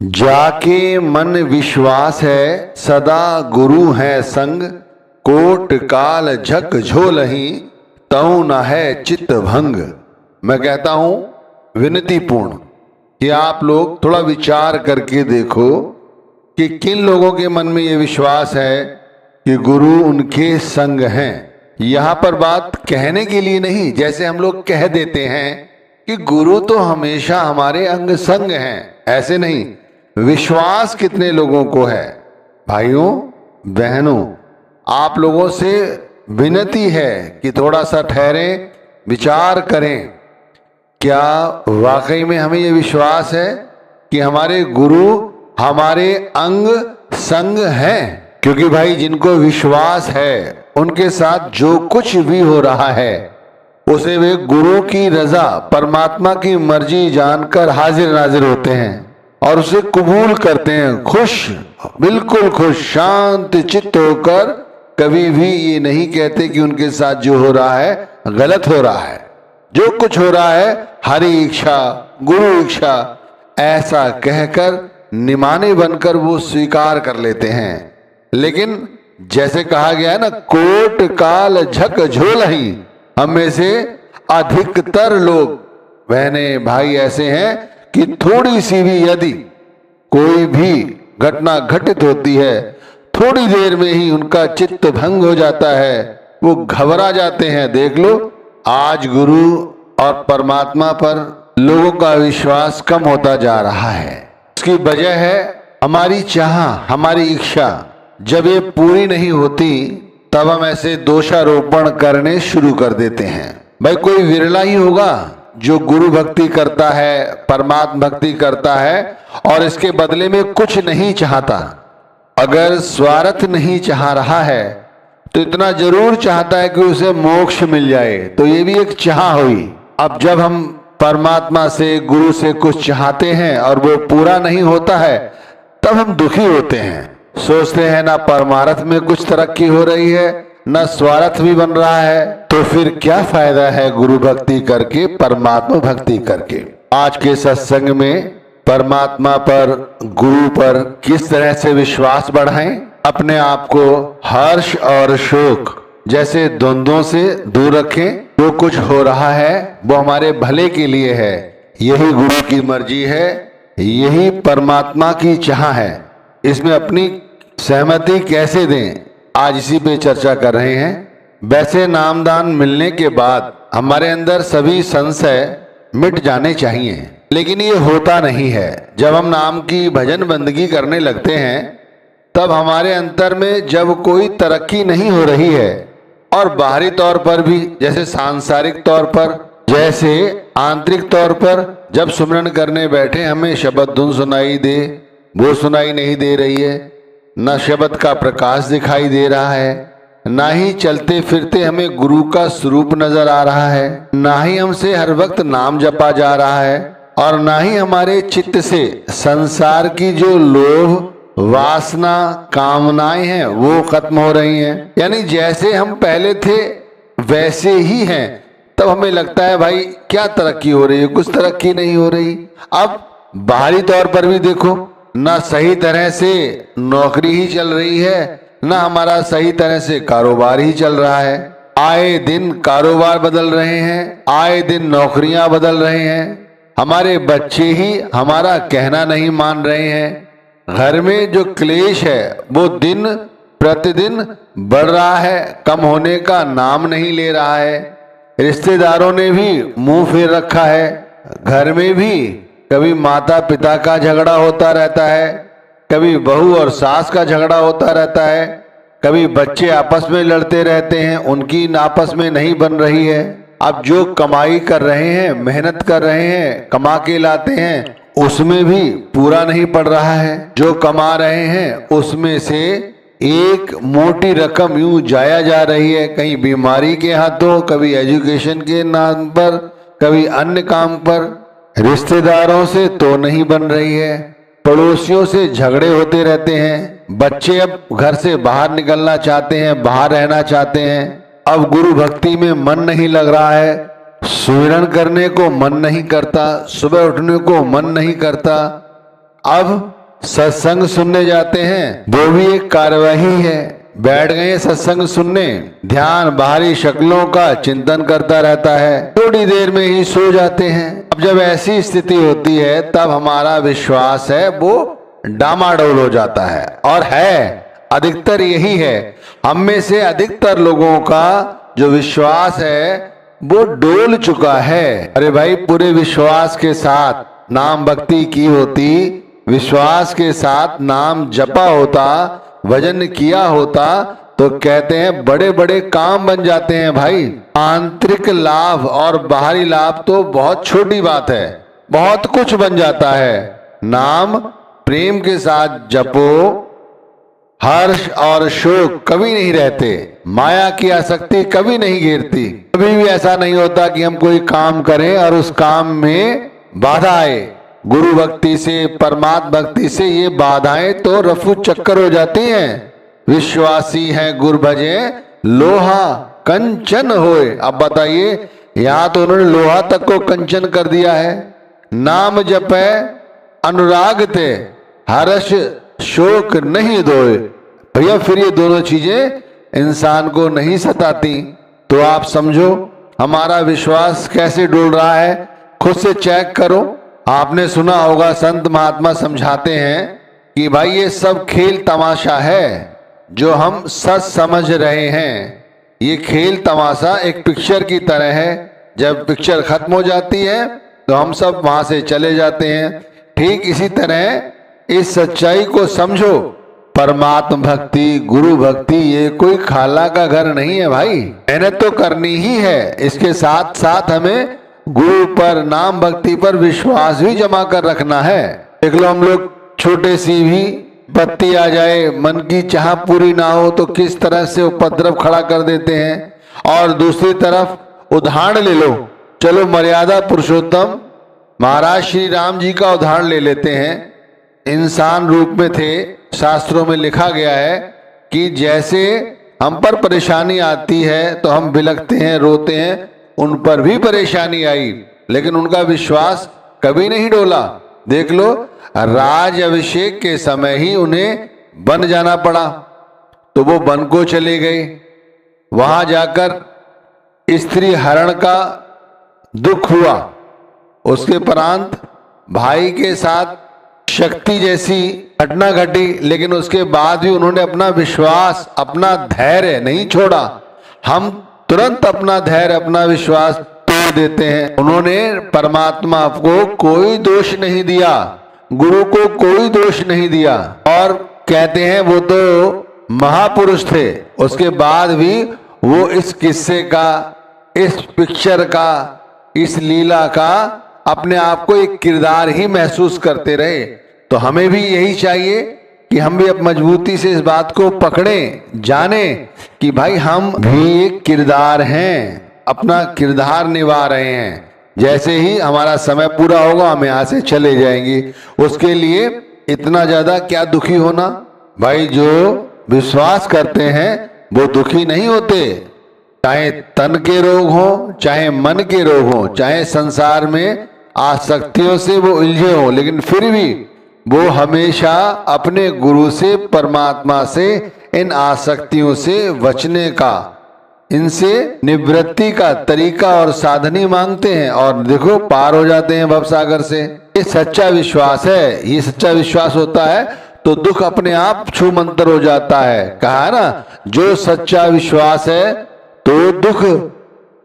जाके मन विश्वास है, सदा गुरु है संग। कोट काल झक झोलही, तऊ न है चित्त भंग। मैं कहता हूं विनतीपूर्ण कि आप लोग थोड़ा विचार करके देखो कि किन लोगों के मन में ये विश्वास है कि गुरु उनके संग हैं। यहां पर बात कहने के लिए नहीं, जैसे हम लोग कह देते हैं कि गुरु तो हमेशा हमारे अंग संग हैं, ऐसे नहीं। विश्वास कितने लोगों को है? भाइयों बहनों, आप लोगों से विनती है कि थोड़ा सा ठहरें, विचार करें। क्या वाकई में हमें ये विश्वास है कि हमारे गुरु हमारे अंग संग हैं? क्योंकि भाई जिनको विश्वास है उनके साथ जो कुछ भी हो रहा है उसे वे गुरु की रजा, परमात्मा की मर्जी जानकर हाजिर नाजिर होते हैं और उसे कबूल करते हैं, खुश, बिल्कुल खुश, शांत चित्त होकर। कभी भी ये नहीं कहते कि उनके साथ जो हो रहा है गलत हो रहा है। जो कुछ हो रहा है हरि इच्छा, गुरु इच्छा, ऐसा कहकर निमाने बनकर वो स्वीकार कर लेते हैं। लेकिन जैसे कहा गया है ना, कोट काल झक झोलही, हम में से अधिकतर लोग बहने भाई ऐसे हैं कि थोड़ी सी भी यदि कोई भी घटना घटित होती है, थोड़ी देर में ही उनका चित्त भंग हो जाता है, वो घबरा जाते हैं। देख लो आज गुरु और परमात्मा पर लोगों का विश्वास कम होता जा रहा है। उसकी वजह है हमारी चाह, हमारी इच्छा। जब ये पूरी नहीं होती तब हम ऐसे दोषारोपण करने शुरू कर देते हैं। भाई कोई विरला ही होगा जो गुरु भक्ति करता है, परमात्मा भक्ति करता है और इसके बदले में कुछ नहीं चाहता। अगर स्वार्थ नहीं चाह रहा है तो इतना जरूर चाहता है कि उसे मोक्ष मिल जाए, तो ये भी एक चाह हुई। अब जब हम परमात्मा से, गुरु से कुछ चाहते हैं और वो पूरा नहीं होता है तब हम दुखी होते हैं, सोचते हैं ना परमार्थ में कुछ तरक्की हो रही है, न स्वार्थ भी बन रहा है, तो फिर क्या फायदा है गुरु भक्ति करके, परमात्मा भक्ति करके। आज के सत्संग में परमात्मा पर, गुरु पर किस तरह से विश्वास बढ़ाएं, अपने आप को हर्ष और शोक जैसे द्वंद्वों से दूर रखें। जो कुछ हो रहा है वो हमारे भले के लिए है, यही गुरु की मर्जी है, यही परमात्मा की चाह है। इसमें अपनी सहमति कैसे दें, आज इसी पे चर्चा कर रहे हैं। वैसे नामदान मिलने के बाद हमारे अंदर सभी संशय मिट जाने चाहिए, लेकिन ये होता नहीं है। जब हम नाम की भजन बंदगी करने लगते हैं तब हमारे अंतर में जब कोई तरक्की नहीं हो रही है और बाहरी तौर पर भी, जैसे सांसारिक तौर पर, जैसे आंतरिक तौर पर, जब सुमरन करने बैठे हमें शब्द धुन सुनाई दे, वो सुनाई नहीं दे रही है, न शब्द का प्रकाश दिखाई दे रहा है, ना ही चलते फिरते हमें गुरु का स्वरूप नजर आ रहा है, ना ही हमसे हर वक्त नाम जपा जा रहा है, और ना ही हमारे चित्त से संसार की जो लोभ, वासना, कामनाएं हैं वो खत्म हो रही हैं। यानी जैसे हम पहले थे वैसे ही हैं। तब हमें लगता है भाई क्या तरक्की हो रही है, कुछ तरक्की नहीं हो रही। अब बाहरी तौर पर भी देखो, ना सही तरह से नौकरी ही चल रही है, ना हमारा सही तरह से कारोबार ही चल रहा है। आए दिन कारोबार बदल रहे हैं, आए दिन नौकरियां बदल रहे हैं, हमारे बच्चे ही हमारा कहना नहीं मान रहे हैं। घर में जो क्लेश है वो दिन प्रतिदिन बढ़ रहा है, कम होने का नाम नहीं ले रहा है। रिश्तेदारों ने भी मुंह फेर रखा है। घर में भी कभी माता पिता का झगड़ा होता रहता है, कभी बहू और सास का झगड़ा होता रहता है, कभी बच्चे आपस में लड़ते रहते हैं, उनकी आपस में नहीं बन रही है। अब जो कमाई कर रहे हैं, मेहनत कर रहे हैं, कमा के लाते हैं, उसमें भी पूरा नहीं पड़ रहा है। जो कमा रहे हैं उसमें से एक मोटी रकम यूं जाया जा रही है, कहीं बीमारी के हाथों, कभी एजुकेशन के नाम पर, कभी अन्य काम पर। रिश्तेदारों से तो नहीं बन रही है, पड़ोसियों से झगड़े होते रहते हैं। बच्चे अब घर से बाहर निकलना चाहते हैं, बाहर रहना चाहते हैं। अब गुरु भक्ति में मन नहीं लग रहा है, सुमिरन करने को मन नहीं करता, सुबह उठने को मन नहीं करता। अब सत्संग सुनने जाते हैं, वो भी एक कार्यवाही है। बैठ गए सत्संग सुनने, ध्यान बाहरी शक्लों का चिंतन करता रहता है, थोड़ी देर में ही सो जाते हैं। अब जब ऐसी स्थिति होती है तब हमारा विश्वास है वो डामाडोल हो जाता है। और है अधिकतर यही है, हम में से अधिकतर लोगों का जो विश्वास है वो डोल चुका है। अरे भाई, पूरे विश्वास के साथ नाम भक्ति की होती, विश्वास के साथ नाम जपा होता, भजन किया होता तो कहते हैं बड़े बड़े काम बन जाते हैं भाई। आंतरिक लाभ और बाहरी लाभ तो बहुत छोटी बात है, बहुत कुछ बन जाता है। नाम प्रेम के साथ जपो, हर्ष और शोक कभी नहीं रहते, माया की आसक्ति कभी नहीं घेरती। कभी भी ऐसा नहीं होता कि हम कोई काम करें और उस काम में बाधा आए। गुरु भक्ति से, परमात्म भक्ति से ये बाधाएं तो रफू चक्कर हो जाती हैं। विश्वासी है गुरु भजे, लोहा कंचन होए। अब बताइए, यहां तो उन्होंने लोहा तक को कंचन कर दिया है। नाम जपे अनुराग ते, हर्ष शोक नहीं दोए। भैया फिर ये दोनों चीजें इंसान को नहीं सताती। तो आप समझो हमारा विश्वास कैसे डोल रहा है, खुद से चेक करो। आपने सुना होगा संत महात्मा समझाते हैं कि भाई ये सब खेल तमाशा है जो हम सच समझ रहे हैं। ये खेल तमाशा एक पिक्चर की तरह है, जब पिक्चर खत्म हो जाती है तो हम सब वहां से चले जाते हैं। ठीक इसी तरह इस सच्चाई को समझो, परमात्म भक्ति, गुरु भक्ति ये कोई खाला का घर नहीं है भाई। मेहनत तो करनी ही है, इसके साथ साथ हमें गुरु पर, नाम भक्ति पर विश्वास भी जमा कर रखना है। देख लो, हम लोग छोटे सी भी पत्ती आ जाए, मन की चाह पूरी ना हो तो किस तरह से उपद्रव खड़ा कर देते हैं। और दूसरी तरफ उदाहरण ले लो, चलो मर्यादा पुरुषोत्तम महाराज श्री राम जी का उदाहरण ले लेते हैं। इंसान रूप में थे, शास्त्रों में लिखा गया है कि जैसे हम पर परेशानी आती है तो हम बिलखते हैं, रोते हैं, उन पर भी परेशानी आई लेकिन उनका विश्वास कभी नहीं डोला। देख लो, राज अभिषेक के समय ही उन्हें वन जाना पड़ा तो वो वन को चले गए। वहां जाकर स्त्री हरण का दुख हुआ, उसके परांत भाई के साथ शक्ति जैसी घटना घटी, लेकिन उसके बाद भी उन्होंने अपना विश्वास, अपना धैर्य नहीं छोड़ा। हम तुरंत अपना धैर्य, अपना विश्वास तोड़ देते हैं। उन्होंने परमात्मा को कोई दोष नहीं दिया, गुरु को कोई दोष नहीं दिया और कहते हैं वो तो महापुरुष थे। उसके बाद भी वो इस किस्से का, इस पिक्चर का, इस लीला का अपने आप को एक किरदार ही महसूस करते रहे। तो हमें भी यही चाहिए कि हम भी अब मजबूती से इस बात को पकड़ें, जाने कि भाई हम भी एक किरदार हैं, अपना किरदार निभा रहे हैं। जैसे ही हमारा समय पूरा होगा हम यहाँ से चले जाएंगे, उसके लिए इतना ज्यादा क्या दुखी होना। भाई जो विश्वास करते हैं वो दुखी नहीं होते, चाहे तन के रोग हो, चाहे मन के रोग हो, चाहे संसार में आसक्तियों से वो उलझे हो, लेकिन फिर भी वो हमेशा अपने गुरु से, परमात्मा से इन आसक्तियों से बचने का, इनसे निवृत्ति का तरीका और साधनी मांगते हैं और देखो पार हो जाते हैं भवसागर से। ये सच्चा विश्वास है। ये सच्चा विश्वास होता है तो दुख अपने आप छू मंतर हो जाता है। कहा है ना, जो सच्चा विश्वास है तो दुख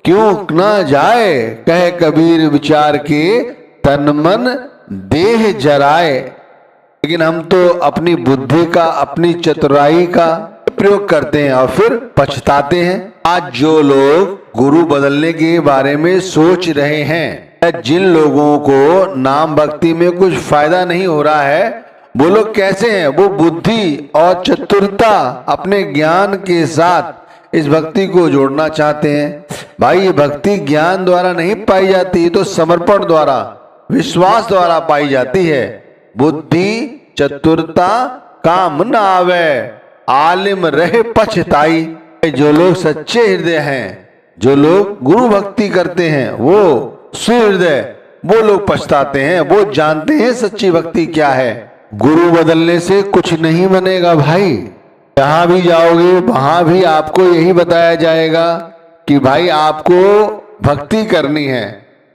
क्यों ना जाए, कहे कबीर विचार के तन मन देह जराए। लेकिन हम तो अपनी बुद्धि का, अपनी चतुराई का प्रयोग करते हैं और फिर पछताते हैं। आज जो लोग गुरु बदलने के बारे में सोच रहे हैं, जिन लोगों को नाम भक्ति में कुछ फायदा नहीं हो रहा है, वो लोग कैसे हैं? वो बुद्धि और चतुरता, अपने ज्ञान के साथ इस भक्ति को जोड़ना चाहते हैं। भाई ये भक्ति ज्ञान द्वारा नहीं पाई जाती, तो समर्पण द्वारा, विश्वास द्वारा पाई जाती है। बुद्धि चतुरता काम न आवे, आलिम रहे पछताई। जो लोग सच्चे हृदय हैं, जो लोग गुरु भक्ति करते हैं, वो सुहृदय वो लोग पछताते हैं, वो जानते हैं सच्ची भक्ति क्या है। गुरु बदलने से कुछ नहीं बनेगा भाई। जहां भी जाओगे वहां भी आपको यही बताया जाएगा कि भाई आपको भक्ति करनी है,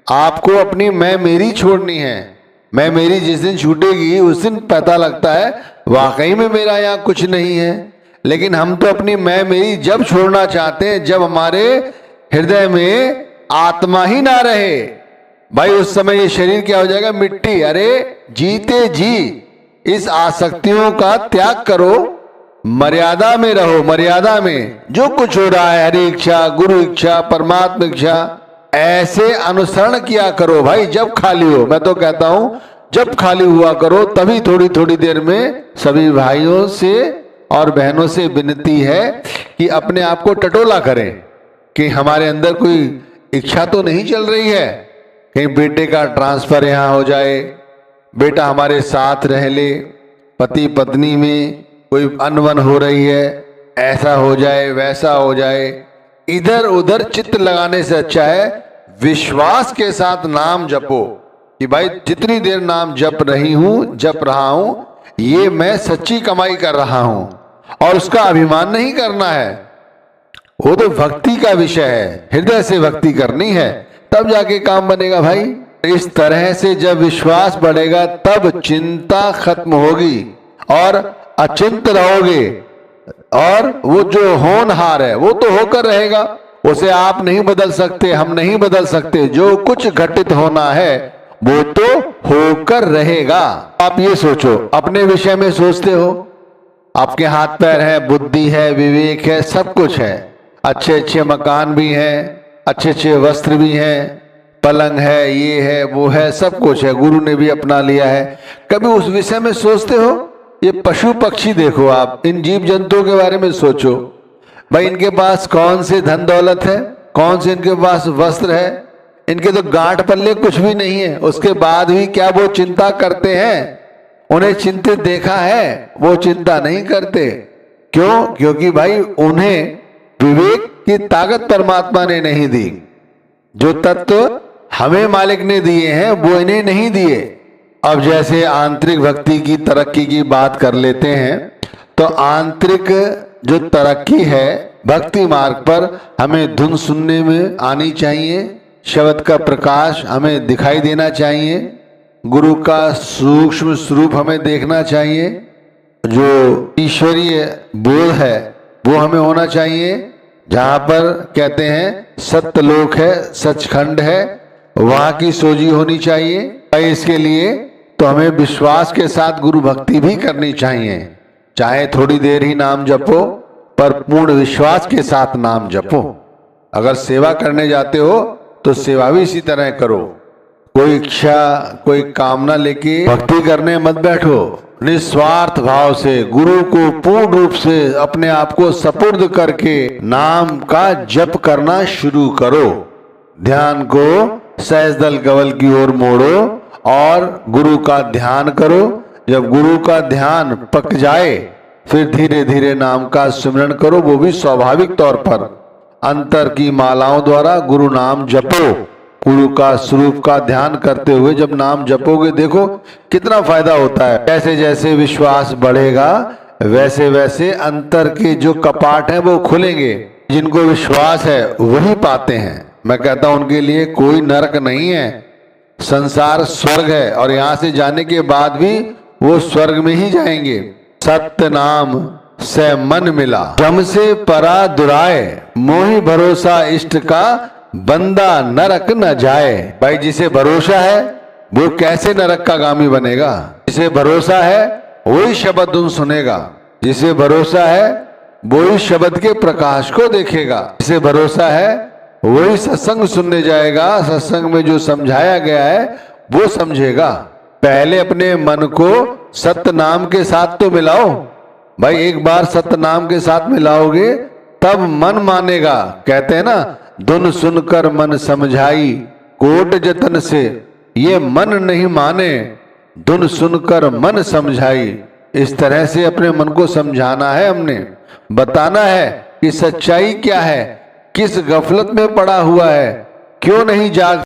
आपको अपनी मैं मेरी छोड़नी है। मैं मेरी जिस दिन छूटेगी उस दिन पता लगता है वाकई में मेरा यहाँ कुछ नहीं है। लेकिन हम तो अपनी मैं मेरी जब छोड़ना चाहते हैं जब हमारे हृदय में आत्मा ही ना रहे। भाई उस समय ये शरीर क्या हो जाएगा, मिट्टी। अरे जीते जी इस आसक्तियों का त्याग करो, मर्यादा में रहो। मर्यादा में जो कुछ हो रहा है, हरि इच्छा, गुरु इच्छा, परमात्मा इच्छा, ऐसे अनुसरण किया करो भाई। जब खाली हो, मैं तो कहता हूं जब खाली हुआ करो तभी थोड़ी थोड़ी देर में सभी भाइयों से और बहनों से विनती है कि अपने आप को टटोला करें कि हमारे अंदर कोई इच्छा तो नहीं चल रही है, कहीं बेटे का ट्रांसफर यहाँ हो जाए, बेटा हमारे साथ रह ले, पति पत्नी में कोई अनबन हो रही है, ऐसा हो जाए वैसा हो जाए। इधर उधर चित्त लगाने से अच्छा है विश्वास के साथ नाम जपो कि भाई जितनी देर नाम जप रही हूं, जप रहा हूं, ये मैं सच्ची कमाई कर रहा हूं। और उसका अभिमान नहीं करना है, वो तो भक्ति का विषय है, हृदय से भक्ति करनी है, तब जाके काम बनेगा भाई। इस तरह से जब विश्वास बढ़ेगा तब चिंता खत्म होगी और अचिंत रहोगे। और वो जो होनहार है वो तो होकर रहेगा, उसे आप नहीं बदल सकते, हम नहीं बदल सकते। जो कुछ घटित होना है वो तो होकर रहेगा। आप ये सोचो, अपने विषय में सोचते हो, आपके हाथ पैर है, बुद्धि है, विवेक है, सब कुछ है, अच्छे अच्छे मकान भी हैं, अच्छे अच्छे वस्त्र भी हैं, पलंग है, ये है वो है, सब कुछ है, गुरु ने भी अपना लिया है। कभी उस विषय में सोचते हो? ये पशु पक्षी देखो, आप इन जीव जंतुओं के बारे में सोचो भाई, इनके पास कौन से धन दौलत है, कौन से इनके पास वस्त्र है, इनके तो गांठ पल्ले कुछ भी नहीं है, उसके बाद भी क्या वो चिंता करते हैं? उन्हें चिंतित देखा है? वो चिंता नहीं करते। क्यों? क्योंकि भाई उन्हें विवेक की ताकत परमात्मा ने नहीं दी। जो तत्व हमें मालिक ने दिए हैं वो इन्हें नहीं दिए। अब जैसे आंतरिक भक्ति की तरक्की की बात कर लेते हैं, तो आंतरिक जो तरक्की है भक्ति मार्ग पर, हमें धुन सुनने में आनी चाहिए, शब्द का प्रकाश हमें दिखाई देना चाहिए, गुरु का सूक्ष्म स्वरूप हमें देखना चाहिए, जो ईश्वरीय बोध है वो हमें होना चाहिए। जहाँ पर कहते हैं सत्यलोक है, सचखंड है, वहाँ की सोजी होनी चाहिए। इसके लिए तो हमें विश्वास के साथ गुरु भक्ति भी करनी चाहिए। चाहे थोड़ी देर ही नाम जपो, पर पूर्ण विश्वास के साथ नाम जपो। अगर सेवा करने जाते हो तो सेवा भी इसी तरह करो। कोई इच्छा, कोई कामना लेके भक्ति करने मत बैठो। निस्वार्थ भाव से गुरु को पूर्ण रूप से अपने आप को सपुर्द करके नाम का जप करना शुरू करो। ध्यान को सहज दल कवल की ओर मोड़ो और गुरु का ध्यान करो। जब गुरु का ध्यान पक जाए फिर धीरे धीरे नाम का सिमरन करो, वो भी स्वाभाविक तौर पर। अंतर की मालाओं द्वारा गुरु नाम जपो। गुरु का स्वरूप का ध्यान करते हुए जब नाम जपोगे, देखो कितना फायदा होता है। जैसे जैसे विश्वास बढ़ेगा वैसे वैसे अंतर के जो कपाट हैं वो खुलेंगे। जिनको विश्वास है वही पाते हैं। मैं कहता हूं उनके लिए कोई नरक नहीं है, संसार स्वर्ग है, और यहाँ से जाने के बाद भी वो स्वर्ग में ही जाएंगे। सत्य नाम से मन मिला, जम से परा दुराए, मोहि भरोसा इष्ट का, बंदा नरक न जाए। भाई जिसे भरोसा है वो कैसे नरक का गामी बनेगा? जिसे भरोसा है वही शब्द धुन सुनेगा, जिसे भरोसा है वही शब्द के प्रकाश को देखेगा, जिसे भरोसा है वही सत्संग सुनने जाएगा, सत्संग में जो समझाया गया है वो समझेगा। पहले अपने मन को सत्य नाम के साथ तो मिलाओ भाई। एक बार सत्य नाम के साथ मिलाओगे तब मन मानेगा। कहते हैं ना, धुन सुनकर मन समझाई, कोट जतन से ये मन नहीं माने, धुन सुनकर मन समझाई। इस तरह से अपने मन को समझाना है, हमने बताना है कि सच्चाई क्या है, किस गफलत में पड़ा हुआ है, क्यों नहीं जाग